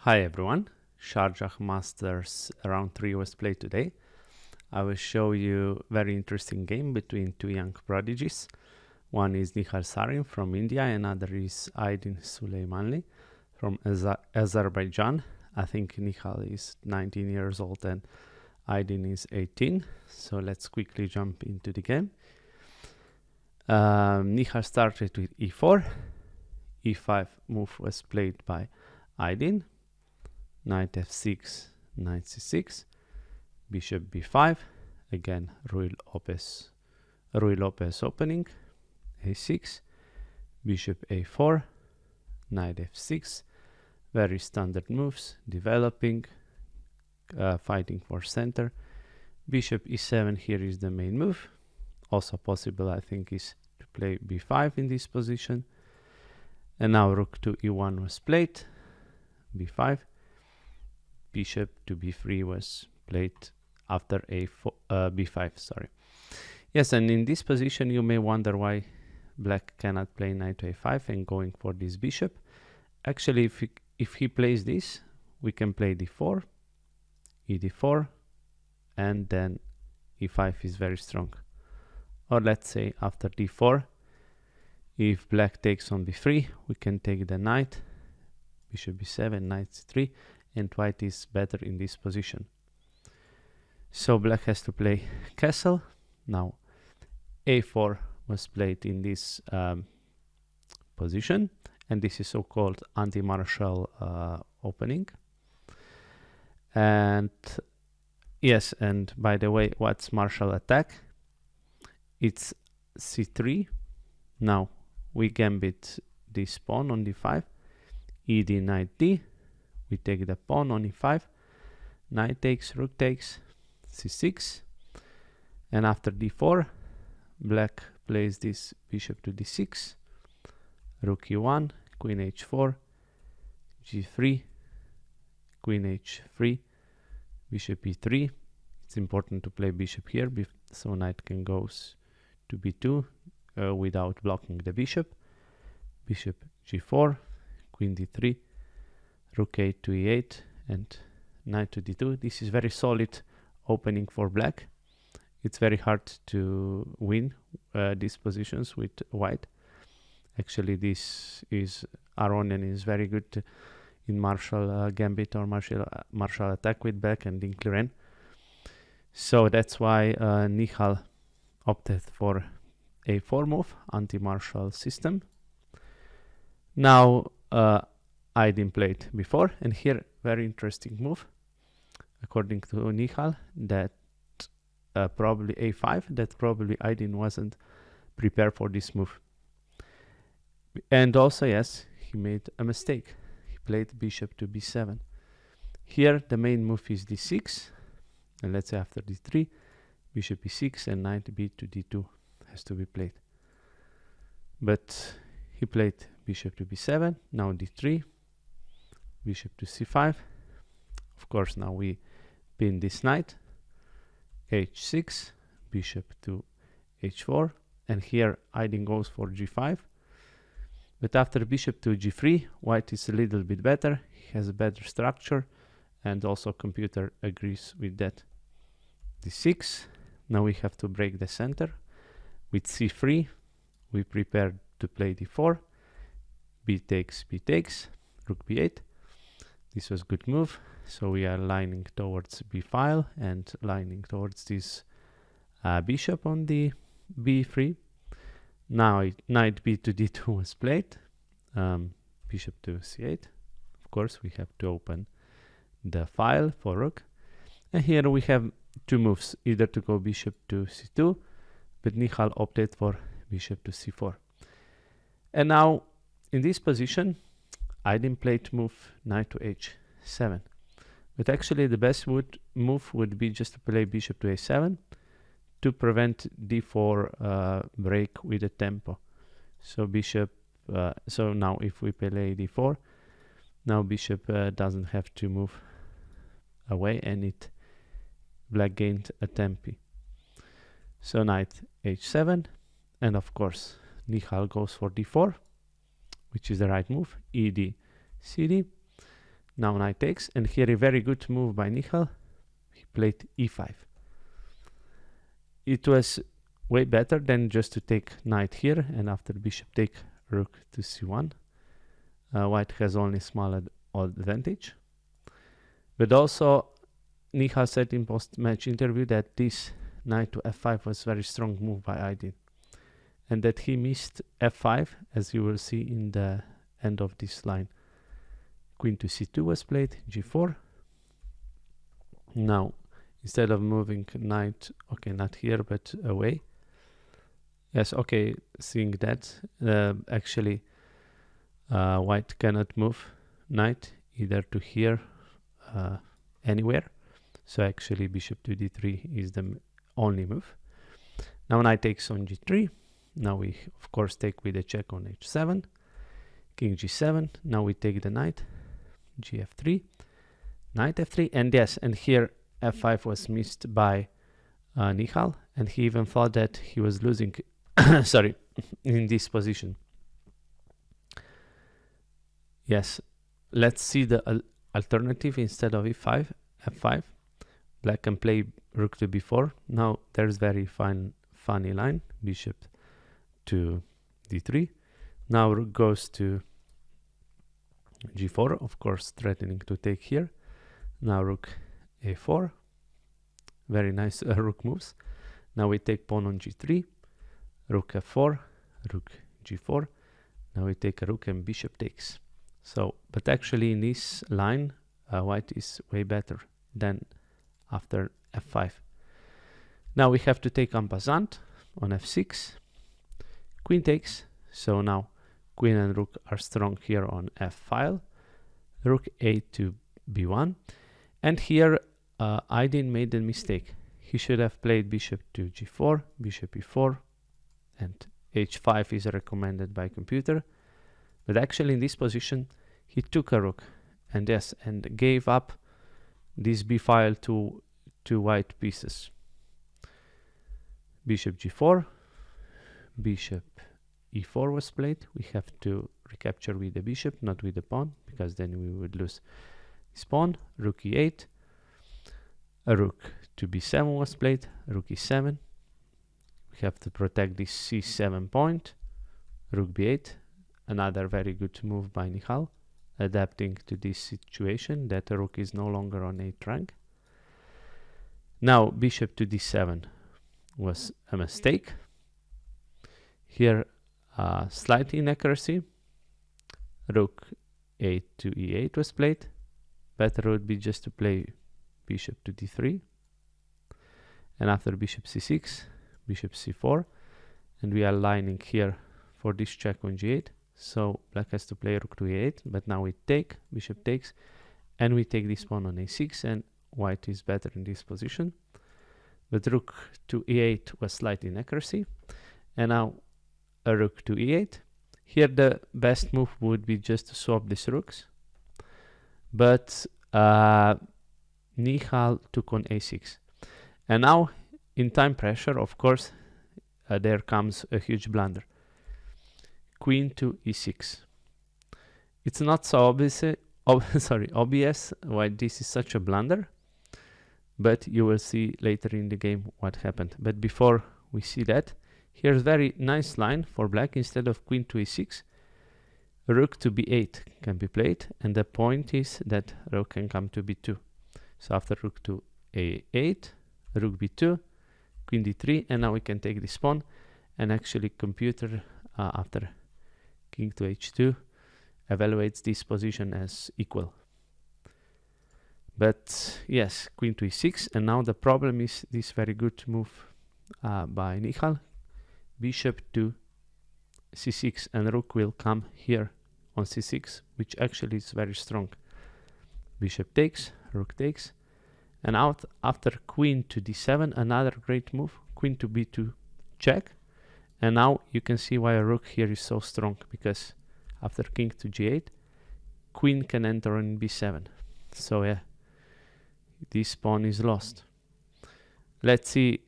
Hi everyone, Sharjah Masters round 3 was played today. I will show you a very interesting game between two young prodigies. One is Nihal Sarin from India, another is Aydin Suleymanli from Azerbaijan. I think Nihal is 19 years old and Aydin is 18. So let's quickly jump into the game. Nihal started with e4. e5 move was played by Aydin. Knight f6, knight c6, bishop b5, again Ruy Lopez opening, a6, bishop a4, knight f6, very standard moves, developing, fighting for center. Bishop e7 here is the main move. Also possible, I think, is to play b5 in this position. And now rook to e1 was played, b5. Bishop to b3 was played after b5, sorry. Yes, and in this position you may wonder why black cannot play knight to a5 and going for this bishop. Actually, if he plays this, we can play d4, e4, and then e5 is very strong. Or let's say after d4, if black takes on b3, we can take the knight, bishop b7, knight c3, and white is better in this position. So black has to play castle. Now a4 was played in this position, and this is so-called anti-martial opening. And yes, and by the way, what's martial attack? It's c3. Now we gambit this pawn on d5, ed knight d. We take the pawn on e5, knight takes, rook takes, c6, and after d4, black plays this bishop to d6, rook e1, queen h4, g3, queen h3, bishop e3. It's important to play bishop here, so knight can go to b2 without blocking the bishop, bishop g4, queen d3, rook a to e8 and knight to d2. This is very solid opening for black. It's very hard to win these positions with white. Actually, this is Aronian is very good in martial gambit or martial attack with black and in clear. So that's why Nihal opted for a4 move, anti-martial system. Now Aydin played before, and here very interesting move according to Nihal, that probably a5, that probably Aydin wasn't prepared for this move. And also, yes, he made a mistake. He played bishop to b7. Here the main move is d6, and let's say after d3, bishop e6 and knight b to d2 has to be played. But he played bishop to b7, now d3, bishop to c5. Of course, now we pin this knight, h6, bishop to h4, and here Aydin goes for g5. But after bishop to g3, white is a little bit better. He has a better structure, and also computer agrees with that. d6, now we have to break the center. With c3, we prepare to play d4, b takes, rook b8. This was good move, so we are lining towards b file and lining towards this bishop on the b3. Now knight b to d2 was played, bishop to c8. Of course, we have to open the file for rook. And here we have two moves, either to go bishop to c2, but Nihal opted for bishop to c4. And now in this position, Aydin played move knight to h7. But actually the best move would be just to play bishop to a7 to prevent d4 break with the tempo. So bishop, so now if we play d4, now bishop doesn't have to move away, and black gained a tempo. So knight h7, and of course Nihal goes for d4, which is the right move, ed cd. Now knight takes, and here a very good move by Nihal. He played e5. It was way better than just to take knight here, and after bishop take, rook to c1. White has only small advantage. But also, Nihal said in post-match interview that this knight to f5 was very strong move by Aydin, and that he missed f5, as you will see in the end of this line. Queen to c2 was played, g4. Now, instead of moving knight, okay, not here, but away. Yes, okay, seeing that, actually, white cannot move knight either to here, anywhere. So actually, bishop to d3 is the only move. Now knight takes on g3. Now we, of course, take with a check on h7. King g7. Now we take the knight. Gf3, knight f3, and yes, and here f5 was missed by Nihal, and he even thought that he was losing sorry, in this position. Yes, let's see the alternative. Instead of e5, f5, black can play rook to b4. Now there's very funny line, bishop to d3. Now rook goes to g4, of course, threatening to take here. Now rook a4, very nice rook moves. Now we take pawn on g3, rook f4, rook g4. Now we take a rook and bishop takes. So, but actually in this line, white is way better than after f5. Now we have to take en passant on f6, queen takes. So now queen and rook are strong here on f-file, rook a to b1, and here Aydin made a mistake. He should have played bishop to g4, bishop e4, and h5 is recommended by computer, but actually in this position he took a rook, and yes, and gave up this b-file to white pieces. Bishop g4, bishop e4 was played. We have to recapture with the bishop, not with the pawn, because then we would lose this pawn. Rook e8, a rook to b7 was played, rook e7. We have to protect this c7 point. Rook b8, another very good move by Nihal, adapting to this situation that the rook is no longer on 8th rank. Now bishop to d7 was a mistake. Here slight inaccuracy. Rook a to e8 was played. Better would be just to play bishop to d3. And after bishop c6, bishop c4. And we are lining here for this check on g8. So black has to play rook to e8. But now we take, bishop takes. And we take this pawn on a6. And white is better in this position. But rook to e8 was slight inaccuracy. And now a rook to e8. Here the best move would be just to swap these rooks, but Nihal took on a6, and now in time pressure, of course, there comes a huge blunder. Queen to e6. It's not so obvious why this is such a blunder, but you will see later in the game what happened. But before we see that, here's very nice line for black. Instead of queen to e6, rook to b8 can be played, and the point is that rook can come to b2. So after rook to a8, rook b2, queen d3, and now we can take this pawn, and actually computer after king to h2 evaluates this position as equal. But yes, queen to e6, and now the problem is this very good move by Nihal. Bishop to c6, and rook will come here on c6, which actually is very strong. Bishop takes, rook takes, and out after queen to d7, another great move, queen to b2 check. And now you can see why a rook here is so strong, because after king to g8, queen can enter on b7. So yeah, this pawn is lost. Let's see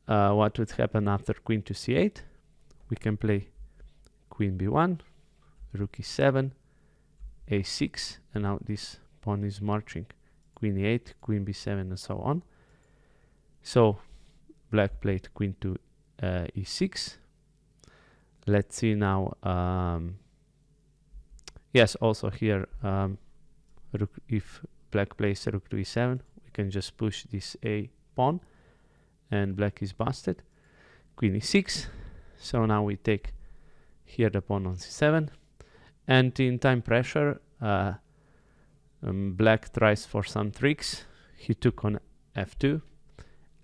what would happen after queen to c8. We can play queen b1, rook e7, a6, and now this pawn is marching. Queen e8, queen b7, and so on. So black played queen to e6. Let's see now. Yes, also here, if black plays rook to e7, we can just push this a pawn, and black is busted. Queen e6. So now we take here the pawn on c7, and in time pressure, black tries for some tricks. He took on f2,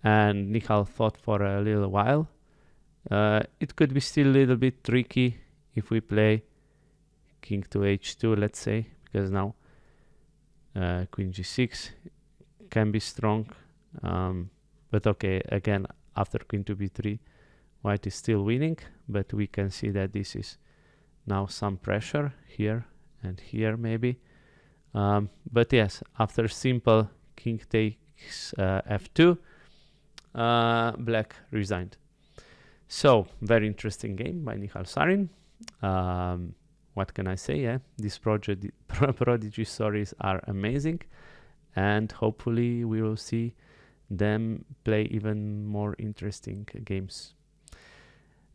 and Nihal thought for a little while. It could be still a little bit tricky if we play king to h2, let's say, because now queen g6 can be strong. But okay, again, after queen to b3, white is still winning, but we can see that this is now some pressure here and here maybe. But yes, after simple king takes f2, black resigned. So, very interesting game by Nihal Sarin. What can I say? Yeah, these prodigy stories are amazing, and hopefully we will see them play even more interesting games.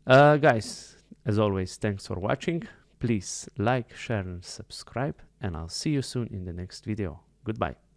Guys, as always, thanks for watching. Please like, share, and subscribe, and I'll see you soon in the next video. Goodbye.